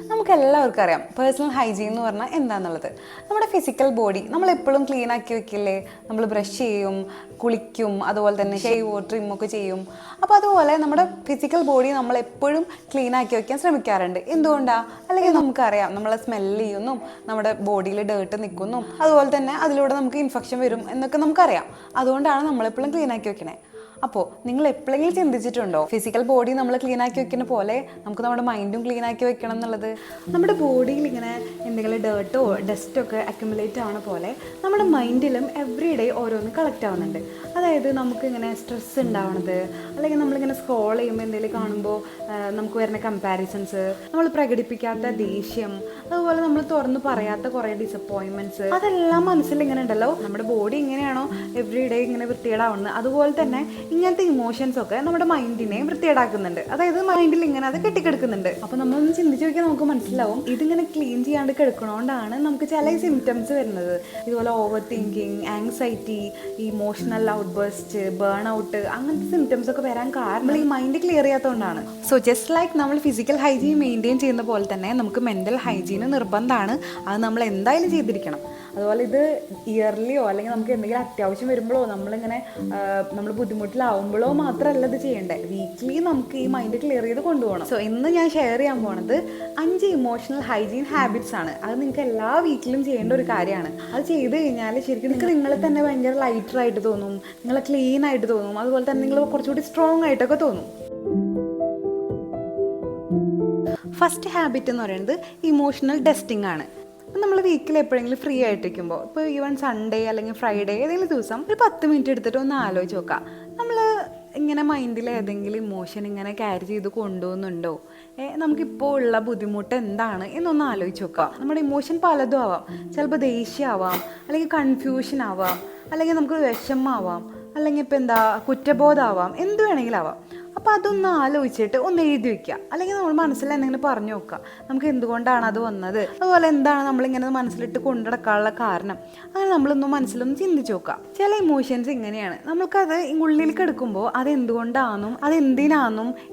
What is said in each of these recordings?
നമുക്ക് എല്ലാവർക്കും അറിയാം പേഴ്സണൽ ഹൈജീൻ എന്ന് പറഞ്ഞാൽ എന്താണെന്നുള്ളത്. നമ്മുടെ ഫിസിക്കൽ ബോഡി നമ്മൾ എപ്പോഴും ക്ലീൻ ആക്കി വെക്കില്ലേ? നമ്മൾ ബ്രഷ് ചെയ്യും, കുളിക്കും, അതുപോലെ തന്നെ ഷേവ് ട്രിമ്മൊക്കെ ചെയ്യും. അപ്പോൾ അതുപോലെ നമ്മുടെ ഫിസിക്കൽ ബോഡി നമ്മൾ എപ്പോഴും ക്ലീൻ ആക്കി വെക്കാൻ ശ്രമിക്കാറുണ്ട്. എന്തുകൊണ്ടാണ്? അല്ലെങ്കിൽ നമുക്കറിയാം നമ്മൾ സ്മെല്ല് ചെയ്യുന്നു, നമ്മുടെ ബോഡിയിൽ ഡേർട്ട് നിൽക്കുന്നു, അതുപോലെ തന്നെ അതിലൂടെ നമുക്ക് ഇൻഫെക്ഷൻ വരും എന്നൊക്കെ നമുക്കറിയാം. അതുകൊണ്ടാണ് നമ്മളെപ്പോഴും ക്ലീൻ ആക്കി വെക്കണേ. അപ്പോൾ നിങ്ങൾ എപ്പോഴെങ്കിലും ചിന്തിച്ചിട്ടുണ്ടോ ഫിസിക്കൽ ബോഡി നമ്മൾ ക്ലീൻ ആക്കി വെക്കുന്ന പോലെ നമുക്ക് നമ്മുടെ മൈൻഡും ക്ലീൻ ആക്കി വെക്കണം എന്നുള്ളത്? നമ്മുടെ ബോഡിയിൽ ഇങ്ങനെ എന്തെങ്കിലും ഡേർട്ടോ ഡസ്റ്റോ ഒക്കെ അക്യുമുലേറ്റ് ആവണ പോലെ നമ്മുടെ മൈൻഡിലും എവറി ഡേ ഓരോന്ന് കളക്ട് ആവുന്നുണ്ട്. അതായത് നമുക്കിങ്ങനെ സ്ട്രെസ് ഉണ്ടാവണത്, അല്ലെങ്കിൽ നമ്മളിങ്ങനെ സ്ക്രോൾ ചെയ്യുമ്പോൾ എന്തെങ്കിലും കാണുമ്പോൾ നമുക്ക് വരുന്ന കമ്പാരിസൺസ്, നമ്മൾ പ്രകടിപ്പിക്കാത്ത ദേഷ്യം, അതുപോലെ നമ്മൾ തുറന്ന് പറയാത്ത കുറേ ഡിസപ്പോയിൻമെൻറ്റ്സ്, അതെല്ലാം മനസ്സിൽ ഇങ്ങനെ ഉണ്ടല്ലോ. നമ്മുടെ ബോഡി ഇങ്ങനെയാണോ എവറി ഡേ ഇങ്ങനെ വൃത്തികേടാവുന്നത്, അതുപോലെ തന്നെ ഇങ്ങനത്തെ ഇമോഷൻസ് ഒക്കെ നമ്മുടെ മൈൻഡിനെ വൃത്തികേടാക്കുന്നുണ്ട്. അതായത് മൈൻഡിൽ ഇങ്ങനെ അത് കെട്ടിക്കിടക്കുന്നുണ്ട്. അപ്പോൾ നമ്മളൊന്ന് ചിന്തിച്ച് നോക്കിയാൽ നമുക്ക് മനസ്സിലാവും ഇതിങ്ങനെ ക്ലീൻ ചെയ്യാണ്ട് കിടക്കണോണ്ടാണ് നമുക്ക് ചില സിംറ്റംസ് വരുന്നത്. ഇതുപോലെ overthinking, anxiety, emotional outburst, burnout, അങ്ങനത്തെ സിംറ്റംസ് ഒക്കെ വരാൻ കാരണം ഈ മൈൻഡ് ക്ലിയർ ചെയ്യാത്തതുകൊണ്ടാണ്. സോ ജസ്റ്റ് ലൈക്ക് നമ്മൾ ഫിസിക്കൽ ഹൈജീൻ മെയിൻറ്റെയിൻ ചെയ്യുന്ന പോലെ തന്നെ നമുക്ക് മെൻ്റൽ ഹൈജീൻ നിർബന്ധമാണ്. അത് നമ്മൾ എന്തായാലും ചെയ്തിരിക്കണം. അതുപോലെ ഇത് ഇയർലിയോ അല്ലെങ്കിൽ നമുക്ക് എന്തെങ്കിലും അത്യാവശ്യം വരുമ്പോഴോ നമ്മൾ ബുദ്ധിമുട്ടിലാവുമ്പോഴോ മാത്രമല്ല ഇത് ചെയ്യേണ്ടത്. വീക്ക്ലി നമുക്ക് ഈ മൈൻഡ് ക്ലിയർ ചെയ്ത് കൊണ്ടുപോകണം. സോ ഇന്ന് ഞാൻ ഷെയർ ചെയ്യാൻ പോണത് 5 ഇമോഷണൽ ഹൈജീൻ ഹാബിറ്റ്സ് ആണ്. അത് നിങ്ങൾക്ക് എല്ലാ വീക്കിലും ചെയ്യേണ്ട ഒരു കാര്യമാണ്. അത് ചെയ്ത് കഴിഞ്ഞാൽ ശരിക്കും നിങ്ങൾ തന്നെ ഭയങ്കര ലൈറ്ററായിട്ട് തോന്നും, നിങ്ങൾ ക്ലീൻ ആയിട്ട് തോന്നും, അതുപോലെ തന്നെ നിങ്ങൾ കുറച്ചുകൂടി സ്ട്രോങ് ആയിട്ടൊക്കെ തോന്നും. ഫസ്റ്റ് ഹാബിറ്റ് എന്ന് പറയുന്നത് ഇമോഷണൽ ഡസ്റ്റിംഗ് ആണ്. അപ്പം നമ്മൾ വീക്കിൽ എപ്പോഴെങ്കിലും ഫ്രീ ആയിട്ടിരിക്കുമ്പോൾ, ഇപ്പോൾ ഈവൻ സൺഡേ അല്ലെങ്കിൽ ഫ്രൈഡേ ഏതെങ്കിലും ദിവസം ഒരു 10 മിനിറ്റ് എടുത്തിട്ട് ഒന്ന് ആലോചിച്ച് നോക്കാം. നമ്മൾ ഇങ്ങനെ മൈൻഡിൽ ഏതെങ്കിലും ഇമോഷൻ ഇങ്ങനെ ക്യാരി ചെയ്ത് കൊണ്ടുപോകുന്നുണ്ടോ, നമുക്കിപ്പോൾ ഉള്ള ബുദ്ധിമുട്ട് എന്താണ് എന്നൊന്ന് ആലോചിച്ച് നോക്കുക. നമ്മുടെ ഇമോഷൻ പലതും ആവാം. ചിലപ്പോൾ ദേഷ്യമാവാം, അല്ലെങ്കിൽ കൺഫ്യൂഷൻ ആവാം, അല്ലെങ്കിൽ നമുക്ക് വിഷമമാവാം, അല്ലെങ്കിൽ ഇപ്പോൾ കുറ്റബോധമാവാം, എന്ത് വേണമെങ്കിലും ആവാം. അപ്പോൾ അതൊന്ന് ആലോചിച്ചിട്ട് ഒന്ന് എഴുതി വയ്ക്കുക. അല്ലെങ്കിൽ നമ്മൾ മനസ്സിൽ എന്തെങ്കിലും പറഞ്ഞു നോക്കുക, നമുക്ക് എന്തുകൊണ്ടാണ് അത് വന്നത്, അതുപോലെ എന്താണ് നമ്മളിങ്ങനെ മനസ്സിലിട്ട് കൊണ്ടുനടക്കാനുള്ള കാരണം. അങ്ങനെ നമ്മളൊന്ന് മനസ്സിലൊന്ന് ചിന്തിച്ച് നോക്കുക. ചില ഇമോഷൻസ് ഇങ്ങനെയാണ്, നമുക്കത് ഉള്ളിലേക്ക് എടുക്കുമ്പോൾ അത് എന്തുകൊണ്ടാണെന്നും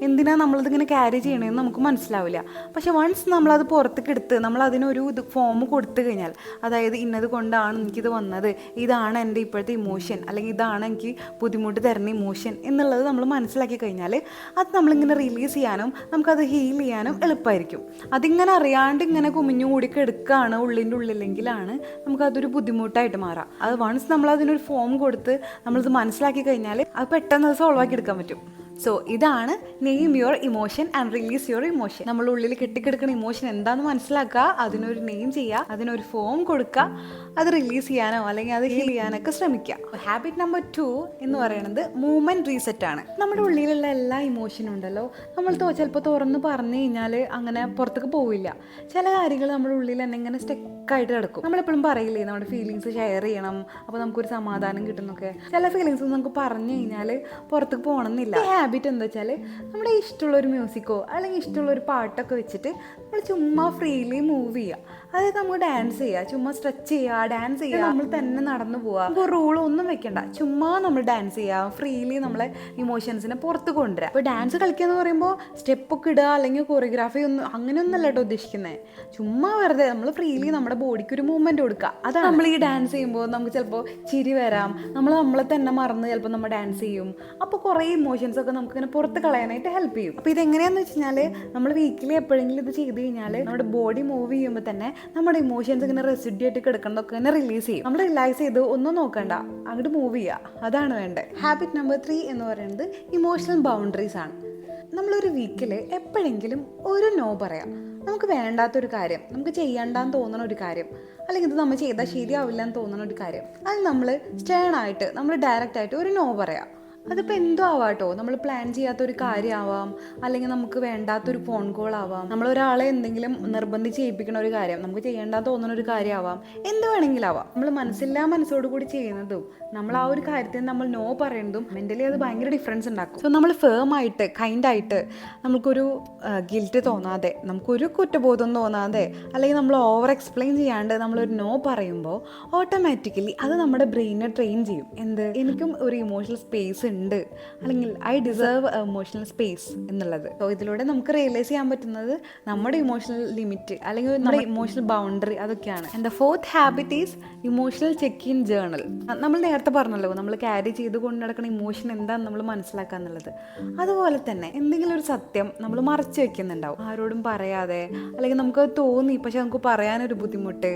എന്തിനാണ് നമ്മളതിങ്ങനെ ക്യാരി ചെയ്യണമെന്ന് നമുക്ക് മനസ്സിലാവില്ല. പക്ഷെ വൺസ് നമ്മളത് പുറത്തേക്ക് എടുത്ത് നമ്മൾ അതിനൊരു ഫോം കൊടുത്തു കഴിഞ്ഞാൽ, അതായത് ഇന്നത് കൊണ്ടാണ് എനിക്കിത് വന്നത്, ഇതാണ് എൻ്റെ ഇപ്പോഴത്തെ ഇമോഷൻ, അല്ലെങ്കിൽ ഇതാണ് എനിക്ക് ബുദ്ധിമുട്ട് തരുന്ന ഇമോഷൻ എന്നുള്ളത് നമ്മൾ മനസ്സിലാക്കി കഴിഞ്ഞാൽ അത് നമ്മളിങ്ങനെ റിലീസ് ചെയ്യാനും നമുക്കത് ഹീൽ ചെയ്യാനും എളുപ്പമായിരിക്കും. അതിങ്ങനെ അറിയാണ്ട് ഇങ്ങനെ കുമിഞ്ഞു കൂടി കിടക്കുകയാണ് ഉള്ളിൻ്റെ ഉള്ളിലെങ്കിലാണ് നമുക്കതൊരു ബുദ്ധിമുട്ടായിട്ട് മാറാം. അത് വൺസ് നമ്മളതിനൊരു ഫോം കൊടുത്ത് നമ്മളിത് മനസ്സിലാക്കി കഴിഞ്ഞാൽ അത് പെട്ടെന്ന് അത് സോൾവ് ആക്കി എടുക്കാൻ പറ്റും. സോ ഇതാണ് name your emotion and release your emotion. നമ്മൾ ഉള്ളിൽ കെട്ടിക്കിടക്കുന്ന ഇമോഷൻ എന്താണെന്ന് മനസ്സിലാക്കുക, അതിനൊരു നെയിം ചെയ്യുക, അതിനൊരു ഫോം കൊടുക്കുക, അത് റിലീസ് ചെയ്യാനോ അല്ലെങ്കിൽ അത് ഹീൽ ചെയ്യാനൊക്കെ ശ്രമിക്കുക. ഹാബിറ്റ് നമ്പർ 2 എന്ന് പറയുന്നത് മൂവ്മെൻറ്റ് റീസെറ്റ് ആണ്. നമ്മുടെ ഉള്ളിലുള്ള എല്ലാ ഇമോഷനും ഉണ്ടല്ലോ, നമ്മൾ ചിലപ്പോൾ തുറന്ന് പറഞ്ഞു കഴിഞ്ഞാൽ അങ്ങനെ പുറത്തേക്ക് പോവില്ല. ചില കാര്യങ്ങൾ നമ്മുടെ ഉള്ളിൽ തന്നെ ഇങ്ങനെ സ്റ്റക്കായിട്ട് കിടക്കും. നമ്മളെപ്പോഴും പറയില്ലേ നമ്മുടെ ഫീലിങ്സ് ഷെയർ ചെയ്യണം, അപ്പോൾ നമുക്കൊരു സമാധാനം കിട്ടുന്നൊക്കെ. ചില ഫീലിങ്സ് നമുക്ക് പറഞ്ഞു കഴിഞ്ഞാൽ പുറത്തേക്ക് പോകണമെന്നില്ല. ഹാബിറ്റ് എന്താ വെച്ചാൽ നമ്മുടെ ഇഷ്ടമുള്ളൊരു മ്യൂസിക്കോ അല്ലെങ്കിൽ ഇഷ്ടമുള്ളൊരു പാട്ടൊക്കെ വെച്ചിട്ട് നമ്മൾ ചുമ്മാ ഫ്രീലി മൂവ് ചെയ്യുക. അതായത് നമുക്ക് ഡാൻസ് ചെയ്യുക, ചുമ്മാ സ്ട്രെച്ച് ചെയ്യുക, ഡാൻസ് ചെയ്യുക, നമ്മൾ തന്നെ നടന്നു പോവുക. നമുക്ക് റൂളൊന്നും വെക്കണ്ട, ചുമ്മാ നമ്മൾ ഡാൻസ് ചെയ്യുക, ഫ്രീലി നമ്മളെ ഇമോഷൻസിനെ പുറത്ത് കൊണ്ടുവരിക. അപ്പോൾ ഡാൻസ് കളിക്കുക എന്ന് പറയുമ്പോൾ സ്റ്റെപ്പൊക്കെ ഇടുക അല്ലെങ്കിൽ കൊറിയോഗ്രാഫി അങ്ങനെയൊന്നല്ല കേട്ടോ ഉദ്ദേശിക്കുന്നത്. ചുമ്മാ വെറുതെ നമ്മൾ ഫ്രീലി നമ്മുടെ ബോഡിക്ക് ഒരു മൂവ്മെൻറ്റ് കൊടുക്കുക. അതാണ് നമ്മൾ ഈ ഡാൻസ് ചെയ്യുമ്പോൾ നമുക്ക് ചിലപ്പോൾ ചിരി വരാം, നമ്മളെ തന്നെ മറന്ന് ചിലപ്പോൾ നമ്മൾ ഡാൻസ് ചെയ്യും. അപ്പോൾ കുറേ ഇമോഷൻസ് ഒക്കെ നമുക്കിങ്ങനെ പുറത്ത് കളയാനായിട്ട് ഹെൽപ്പ് ചെയ്യും. അപ്പോൾ ഇതെങ്ങനെയാണെന്ന് വെച്ച് കഴിഞ്ഞാൽ നമ്മൾ വീക്കിലി എപ്പോഴെങ്കിലും ഇത് ചെയ്ത് കഴിഞ്ഞാൽ നമ്മുടെ ബോഡി മൂവ് ചെയ്യുമ്പോൾ തന്നെ നമ്മുടെ ഇമോഷൻസ് ഇങ്ങനെ റെസിഡ്യൂ ആയിട്ട് കിടക്കുന്നതൊക്കെ ഇങ്ങനെ റിലീസ് ചെയ്യും. നമ്മൾ റിലാക്സ് ചെയ്ത് ഒന്നും നോക്കണ്ട, അങ്ങോട്ട് മൂവ് ചെയ്യുക, അതാണ് വേണ്ടത്. ഹാബിറ്റ് നമ്പർ 3 എന്ന് പറയുന്നത് ഇമോഷണൽ ബൗണ്ടറീസ് ആണ്. നമ്മളൊരു വീക്കിൽ എപ്പോഴെങ്കിലും ഒരു നോ പറയാം. നമുക്ക് വേണ്ടാത്തൊരു കാര്യം, നമുക്ക് ചെയ്യണ്ടെന്ന് തോന്നുന്ന ഒരു കാര്യം, അല്ലെങ്കിൽ ഇത് നമ്മൾ ചെയ്താൽ ശരിയാവില്ല എന്ന് തോന്നുന്ന ഒരു കാര്യം, അത് നമ്മൾ സ്റ്റേണായിട്ട് നമ്മൾ ഡയറക്റ്റായിട്ട് ഒരു നോ പറയാം. അതിപ്പോൾ എന്തോ ആവാട്ടോ, നമ്മൾ പ്ലാൻ ചെയ്യാത്തൊരു കാര്യമാവാം, അല്ലെങ്കിൽ നമുക്ക് വേണ്ടാത്തൊരു ഫോൺ കോൾ ആവാം, നമ്മളൊരാളെ എന്തെങ്കിലും നിർബന്ധിച്ച് ചെയ്യിപ്പിക്കുന്ന ഒരു കാര്യം, നമുക്ക് ചെയ്യേണ്ടാന്ന് തോന്നുന്ന ഒരു കാര്യമാവാം, എന്ത് വേണമെങ്കിലും ആവാം. നമ്മൾ മനസ്സോടു കൂടി ചെയ്യുന്നതും നമ്മൾ ആ ഒരു കാര്യത്തിന് നമ്മൾ നോ പറയുന്നതും മെൻ്റലി അത് ഭയങ്കര ഡിഫറൻസ് ഉണ്ടാക്കും. സോ നമ്മൾ ഫേമായിട്ട് കൈൻഡായിട്ട് നമുക്കൊരു ഗിൽറ്റ് തോന്നാതെ, നമുക്കൊരു കുറ്റബോധം തോന്നാതെ, അല്ലെങ്കിൽ നമ്മൾ ഓവർ എക്സ്പ്ലെയിൻ ചെയ്യാണ്ട് നമ്മളൊരു നോ പറയുമ്പോൾ ഓട്ടോമാറ്റിക്കലി അത് നമ്മുടെ ബ്രെയിനെ ട്രെയിൻ ചെയ്യും. എനിക്കും ഒരു ഇമോഷണൽ സ്പേസ് ഉണ്ട്, അല്ലെങ്കിൽ ഐ ഡിസേർവ് ഇമോഷണൽ സ്പേസ് എന്നുള്ളത്. സോ ഇതിലൂടെ നമുക്ക് റിയലൈസ് ചെയ്യാൻ പറ്റുന്നത് നമ്മുടെ ഇമോഷണൽ ലിമിറ്റ് അല്ലെങ്കിൽ നമ്മുടെ ഇമോഷണൽ ബൗണ്ടറി അതൊക്കെയാണ്. And the fourth habit is emotional check in journal. നമ്മൾ നേരത്തെ പറഞ്ഞല്ലോ, നമ്മൾ ക്യാരി ചെയ്ത് കൊണ്ട് നടക്കുന്ന ഇമോഷൻ എന്താണെന്ന് നമ്മൾ മനസ്സിലാക്കുക എന്നുള്ളത്. അതുപോലെ തന്നെ എന്തെങ്കിലും ഒരു സത്യം നമ്മൾ മറച്ചു വെക്കുന്നുണ്ടാവും, ആരോടും പറയാതെ, അല്ലെങ്കിൽ നമുക്ക് തോന്നി പക്ഷെ നമുക്ക് പറയാനൊരു ബുദ്ധിമുട്ട്,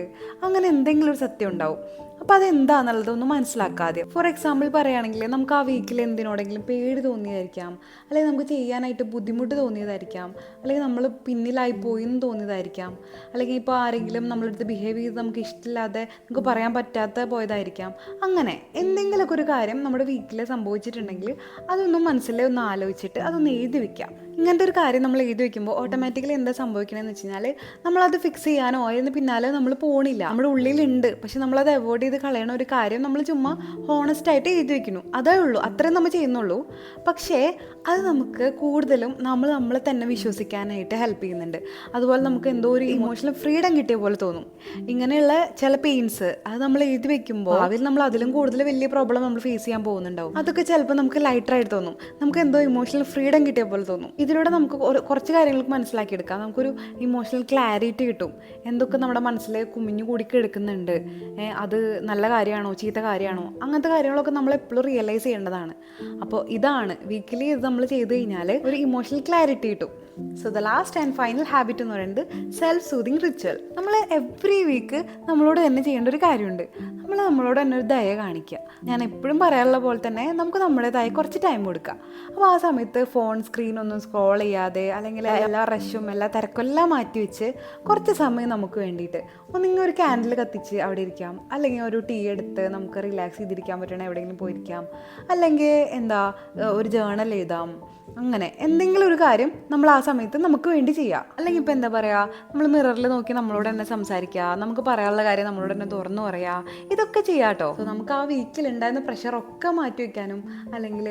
അങ്ങനെ എന്തെങ്കിലും ഒരു സത്യം ഉണ്ടാവും. അപ്പോൾ അതെന്താണെന്നുള്ളതൊന്നും മനസ്സിലാക്കാതെ, ഫോർ എക്സാമ്പിൾ പറയുകയാണെങ്കിൽ നമുക്ക് ആ വീക്കിൽ എന്തിനോടെങ്കിലും പേടി തോന്നിയതായിരിക്കാം, അല്ലെങ്കിൽ നമുക്ക് ചെയ്യാനായിട്ട് ബുദ്ധിമുട്ട് തോന്നിയതായിരിക്കാം, അല്ലെങ്കിൽ നമ്മൾ പിന്നിലായി പോയി എന്ന് തോന്നിയതായിരിക്കാം, അല്ലെങ്കിൽ ഇപ്പോൾ ആരെങ്കിലും നമ്മളടുത്ത് ബിഹേവ് ചെയ്ത് നമുക്ക് ഇഷ്ടമില്ലാതെ നമുക്ക് പറയാൻ പറ്റാത്ത പോയതായിരിക്കാം. അങ്ങനെ എന്തെങ്കിലുമൊക്കെ ഒരു കാര്യം നമ്മുടെ വീക്കിൽ സംഭവിച്ചിട്ടുണ്ടെങ്കിൽ അതൊന്നും മനസ്സിലെ ഒന്ന് ആലോചിച്ചിട്ട് അതൊന്ന് എഴുതി വെക്കാം. ഇങ്ങനത്തെ ഒരു കാര്യം നമ്മൾ എഴുതി വെക്കുമ്പോൾ ഓട്ടോമാറ്റിക്കലി എന്താ സംഭവിക്കണമെന്ന് വെച്ച് കഴിഞ്ഞാൽ നമ്മളത് ഫിക്സ് ചെയ്യാനോ അതിന് പിന്നാലെ നമ്മൾ പോണില്ല. നമ്മുടെ ഉള്ളിലുണ്ട്, പക്ഷെ നമ്മളത് അവോയ്ഡ് ചെയ്ത് കളയണ ഒരു കാര്യം നമ്മൾ ചുമ്മാ ഹോണസ്റ്റായിട്ട് എഴുതി വെക്കുന്നു, അതേ ഉള്ളൂ, അത്രയും നമ്മൾ ചെയ്യുന്നുള്ളൂ. പക്ഷേ അത് നമുക്ക് കൂടുതലും നമ്മളെ തന്നെ വിശ്വസിക്കാനായിട്ട് ഹെൽപ്പ് ചെയ്യുന്നുണ്ട്. അതുപോലെ നമുക്ക് എന്തോ ഒരു ഇമോഷണൽ ഫ്രീഡം കിട്ടിയ പോലെ തോന്നും. ഇങ്ങനെയുള്ള ചില പെയിൻസ് അത് നമ്മൾ എഴുതി വെക്കുമ്പോൾ അതിൽ നമ്മൾ അതിലും കൂടുതൽ വലിയ പ്രോബ്ലം നമ്മൾ ഫേസ് ചെയ്യാൻ പോകുന്നുണ്ടാവും. അതൊക്കെ ചിലപ്പോൾ നമുക്ക് ലൈറ്ററായിട്ട് തോന്നും, നമുക്ക് എന്തോ ഇമോഷണൽ ഫ്രീഡം കിട്ടിയ പോലെ തോന്നും. ഇതിലൂടെ നമുക്ക് കുറച്ച് കാര്യങ്ങൾക്ക് മനസ്സിലാക്കിയെടുക്കാം. നമുക്കൊരു ഇമോഷണൽ ക്ലാരിറ്റി കിട്ടും. എന്തൊക്കെ നമ്മുടെ മനസ്സിൽ കുമിഞ്ഞു കൂടി കിടക്കുന്നുണ്ട്, അത് നല്ല കാര്യമാണോ ചീത്ത കാര്യമാണോ, അങ്ങനത്തെ കാര്യങ്ങളൊക്കെ നമ്മൾ എപ്പോഴും റിയലൈസ് ചെയ്യേണ്ടതാണ്. അപ്പോൾ ഇതാണ് വീക്കിലി ഇത് നമ്മൾ ചെയ്ത് കഴിഞ്ഞാൽ ഒരു ഇമോഷണൽ ക്ലാരിറ്റി കിട്ടും. So the last and final habit എന്ന് പറയുന്നത് സെൽഫ് സൂതിങ് റിച്വൽ. നമ്മൾ എവറി വീക്ക് നമ്മളോട് തന്നെ ചെയ്യേണ്ട ഒരു കാര്യമുണ്ട്. നമ്മളോട് തന്നെ ഒരു ദയ കാണിക്കുക. ഞാൻ എപ്പോഴും പറയാറുള്ള പോലെ തന്നെ നമുക്ക് നമ്മുടേതായ കുറച്ച് ടൈം കൊടുക്കുക. അപ്പോൾ ആ സമയത്ത് ഫോൺ സ്ക്രീനൊന്നും സ്ക്രോൾ ചെയ്യാതെ, അല്ലെങ്കിൽ എല്ലാ റഷും എല്ലാ തിരക്കും എല്ലാം മാറ്റി വെച്ച് കുറച്ച് സമയം നമുക്ക് വേണ്ടിയിട്ട് ഒന്നിങ്ങനെ ഒരു ക്യാൻഡിൽ കത്തിച്ച് അവിടെ ഇരിക്കാം, അല്ലെങ്കിൽ ഒരു ടീ എടുത്ത് നമുക്ക് റിലാക്സ് ചെയ്തിരിക്കാൻ പറ്റണ എവിടെയെങ്കിലും പോയിരിക്കാം, അല്ലെങ്കിൽ ഒരു ജേർണൽ എഴുതാം. അങ്ങനെ എന്തെങ്കിലും ഒരു കാര്യം നമ്മൾ ആ സമയത്ത് നമുക്ക് വേണ്ടി ചെയ്യാം. അല്ലെങ്കിൽ ഇപ്പോൾ നമ്മൾ മിററിൽ നോക്കി നമ്മളോട് തന്നെ സംസാരിക്കുക, നമുക്ക് പറയാനുള്ള കാര്യം നമ്മളോട് തന്നെ തുറന്നു പറയുക, ഇതൊക്കെ ചെയ്യാം കേട്ടോ. സോ നമുക്ക് ആ വീക്കിൽ ഉണ്ടായിരുന്ന പ്രഷറൊക്കെ മാറ്റി വയ്ക്കാനും, അല്ലെങ്കിൽ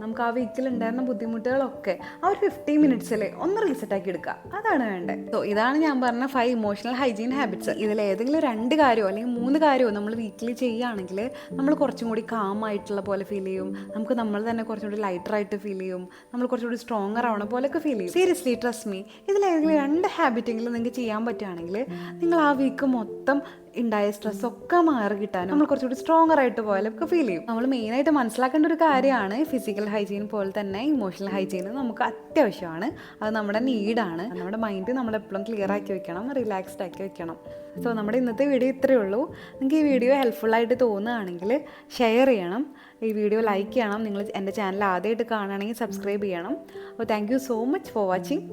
നമുക്ക് ആ വീക്കിൽ ഉണ്ടായിരുന്ന ബുദ്ധിമുട്ടുകളൊക്കെ ആ ഒരു 15 മിനിറ്റ്സിൽ ഒന്ന് റീസെറ്റാക്കി എടുക്കുക, അതാണ് വേണ്ടത്. സോ ഇതാണ് ഞാൻ പറഞ്ഞ 5 ഇമോഷണൽ ഹൈജീൻ ഹാബിറ്റ്സ്. ഇതിൽ ഏതെങ്കിലും 2 കാര്യമോ അല്ലെങ്കിൽ 3 കാര്യമോ നമ്മൾ വീക്കിലി ചെയ്യുകയാണെങ്കിൽ നമ്മൾ കുറച്ചും കൂടി കാം ആയിട്ടുള്ള പോലെ ഫീൽ ചെയ്യും, നമുക്ക് നമ്മൾ തന്നെ കുറച്ചും കൂടി ലൈറ്ററായിട്ട് ഫീൽ ചെയ്യും, നമ്മൾ കുറച്ചുകൂടി സ്ട്രോങ്ങർ ആവണ പോലെയൊക്കെ ഫീൽ ചെയ്യും. സീരിയസ്ലി ട്രസ്റ്റ് മീ, ഇതിലേതെങ്കിലും 2 ഹാബിറ്റെങ്കിലും നിങ്ങൾക്ക് ചെയ്യാൻ പറ്റുകയാണെങ്കിൽ നിങ്ങൾ ആ വീക്ക് മൊത്തം ഉണ്ടായ സ്ട്രെസ്സൊക്കെ മാറി കിട്ടാനും നമ്മൾ കുറച്ചുകൂടി സ്ട്രോങ്ങർ ആയിട്ട് പോയാലൊക്കെ ഫീൽ ചെയ്യും. നമ്മൾ മെയിനായിട്ട് മനസ്സിലാക്കേണ്ട ഒരു കാര്യമാണ് ഫിസിക്കൽ ഹൈജീൻ പോലെ തന്നെ ഇമോഷണൽ ഹൈജീൻ നമുക്ക് അത്യാവശ്യമാണ്. അത് നമ്മുടെ നീഡാണ്. നമ്മുടെ മൈൻഡ് നമ്മളെപ്പോഴും ക്ലിയർ ആക്കി വെക്കണം, റിലാക്സ്ഡ് ആക്കി വെക്കണം. സോ നമ്മുടെ ഇന്നത്തെ വീഡിയോ ഇത്രയേ ഉള്ളൂ. നിങ്ങൾക്ക് ഈ വീഡിയോ ഹെൽപ്ഫുള്ളായിട്ട് തോന്നുകയാണെങ്കിൽ ഷെയർ ചെയ്യണം, ഈ വീഡിയോ ലൈക്ക് ചെയ്യണം. നിങ്ങൾ എൻ്റെ ചാനൽ ആദ്യമായിട്ട് കാണുകയാണെങ്കിൽ സബ്സ്ക്രൈബ് ചെയ്യണം. അപ്പോൾ thank you so much for watching.